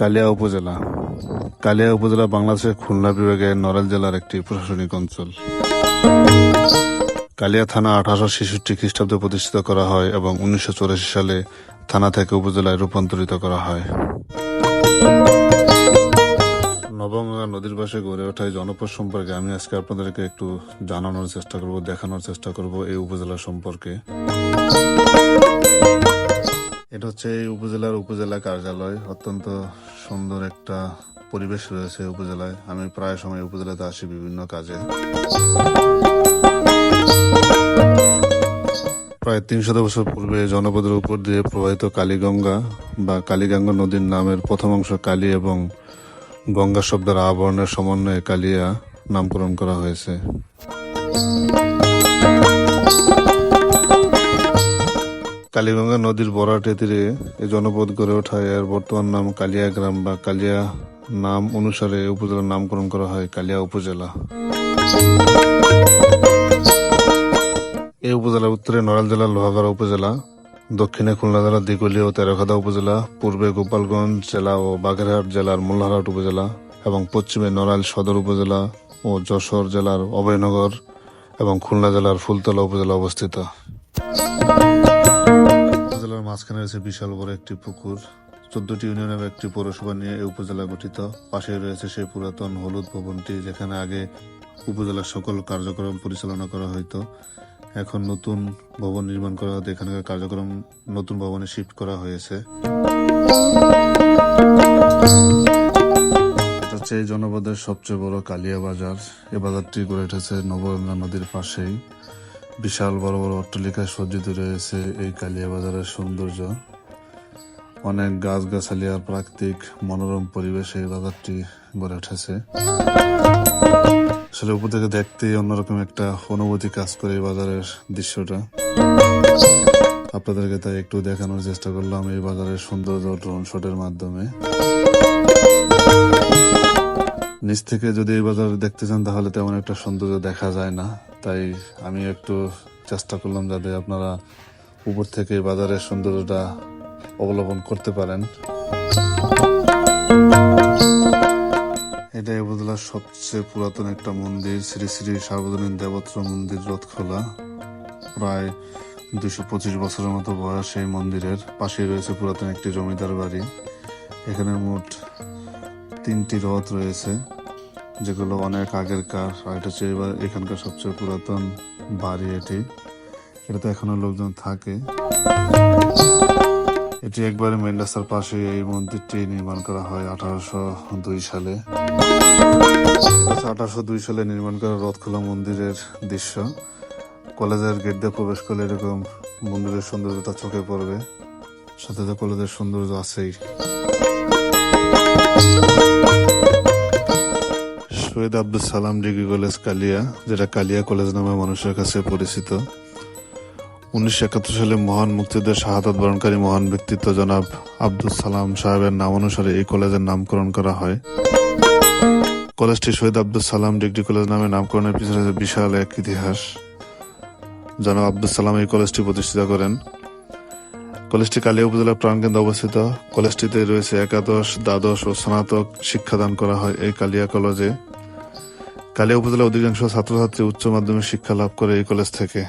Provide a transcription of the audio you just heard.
কালিয়া উপজেলা। কালিয়া উপজেলা বাংলাদেশের খুলনা বিভাগের নড়াইল জেলার একটি প্রশাসনিক অঞ্চল। কালিয়া থানা 1866 খ্রিস্টাব্দে প্রতিষ্ঠিত করা হয় এবং 1984 সালে থানা থেকে উপজেলায় রূপান্তরিত করা হয়। নবগঙ্গা নদীর পাশে গড়ে ওঠা এই জনপদ সম্পর্কে আমি আজকে আপনাদেরকে একটু জানানোর চেষ্টা করব, দেখানোর চেষ্টা করব এই উপজেলা সম্পর্কে। এটা হচ্ছে এই উপজেলার উপজেলা কার্যালয়। অত্যন্ত সুন্দর একটা পরিবেশ রয়েছে উপজেলায়। আমি প্রায় সময় উপজেলাতে আসি বিভিন্ন কাজে। প্রায় 300 বছর পূর্বে জনপদের উপর দিয়ে প্রবাহিত কালীগঙ্গা বা কালীগঙ্গা নদীর নামের প্রথম অংশ কালী এবং গঙ্গা শব্দের আবরণের সমন্বয়ে কালিয়া নামকরণ করা হয়েছে। কালীগঙ্গা নদীর বরাটে তীরে এই জনপদ গড়ে ওঠায় এর বর্তমান নাম কালিয়া গ্রাম বা কালিয়া নাম অনুসারে উপজেলার নামকরণ করা হয় কালিয়া উপজেলা। এই উপজেলার উত্তরে নড়াইল জেলার লোহাগাড়া উপজেলা, দক্ষিণে খুলনা জেলার দিঘলিয়া ও তেরখাদা উপজেলা, পূর্বে গোপালগঞ্জ জেলা ও বাগেরহাট জেলার মোল্লারহাট উপজেলা এবং পশ্চিমে নড়াইল সদর উপজেলা ও যশোর জেলার অভয়নগর এবং খুলনা জেলার ফুলতলা উপজেলা অবস্থিত। উপজেলার মাঝখানে রয়েছে বিশাল বড় একটি পুকুর। 14টি ইউনিয়নের একটি পৌরসভা নিয়ে এই উপজেলা গঠিত। পাশে রয়েছে সেই পুরাতন হলুদ ভবনটি, যেখানে আগে উপজেলার সকল কার্যক্রম পরিচালনা করা হইতো। এখন নতুন ভবন নির্মাণ করা হতে এখানকার কার্যক্রম নতুন ভবনে শিফট করা হয়েছে। এটা হচ্ছে এই জনপদের সবচেয়ে বড় কালিয়া বাজার। এই বাজারটি গড়ে উঠেছে নবগঙ্গা নদীর পাশেই। বিশাল বড় বড় অট্টালিকায় সজ্জিত রয়েছে এই কালিয়া বাজারের সৌন্দর্য। অনেক গাছগাছালি আর প্রাকৃতিক মনোরম পরিবেশে এই বাজারটি গড়ে উঠেছে। আসলে উপর থেকে দেখতেই অন্যরকম একটা অনুভূতি কাজ করে এই বাজারের দৃশ্যটা। আপনাদেরকে তাই একটু দেখানোর চেষ্টা করলাম এই বাজারের সৌন্দর্য ড্রোন শটের মাধ্যমে। নিচ থেকে যদি এই বাজার দেখতে চান তাহলে তেমন একটা সৌন্দর্য দেখা যায় না, তাই আমি একটু চেষ্টা করলাম যাতে আপনারা উপর থেকে এই বাজারের সৌন্দর্যটা অবলোকন করতে পারেন। এটা উপজেলার সবচেয়ে পুরাতন একটা মন্দির, শ্রী শ্রী সার্বজনীন দেবত্র মন্দির রথখোলা। প্রায় 225 বছরের মতো বয়স এই মন্দিরের। পাশে রয়েছে পুরাতন একটি জমিদার বাড়ি। এখানে মোট 3টি রথ রয়েছে, যেগুলো অনেক আগের কার। আর এটা হচ্ছে এখানকার সবচেয়ে পুরাতন বাড়ি এটাতে এখনো লোকজন থাকে। এটি একবারে মেন রাস্তার পাশে এই মন্দিরটি নির্মাণ করা হয় 1802 সালে। 1802 সালে নির্মাণ করা রথখোলা মন্দিরের দৃশ্য। কলেজের গেট দিয়ে প্রবেশ করলে এরকম মন্দিরের সৌন্দর্যতা চোখে পড়বে। সাথে তো কলেজের সৌন্দর্য আছেই। শহীদ আব্দুল সালাম ডিগ্রি কলেজ কালিয়া, যেটা কালিয়া কলেজ নামে মানুষের কাছে পরিচিত। 1971 সালে মহান মুক্তিযুদ্ধের শাহাদাত বরণকারী মহান ব্যক্তিত্ব জনাব আব্দুল সালাম সাহেবের নাম অনুসারে এই কলেজের নামকরণ করা হয়। কলেজটি শহীদ আব্দুল সালাম ডিগ্রি কলেজ নামে নামকরণের পিছনে বিশাল এক ইতিহাস। জনাব আব্দুল সালাম এই কলেজটি প্রতিষ্ঠিত করেন। কলেজটি কালিয়া উপজেলার প্রাণকেন্দ্রে অবস্থিত। কলেজটিতে রয়েছে একাদশ, দ্বাদশ ও স্নাতক শিক্ষাদান করা হয় এই কালিয়া কলেজে। কালিয়া উপজেলার অধিকাংশ ছাত্রছাত্রী উচ্চ মাধ্যমিক শিক্ষা লাভ করে এই কলেজ থেকে।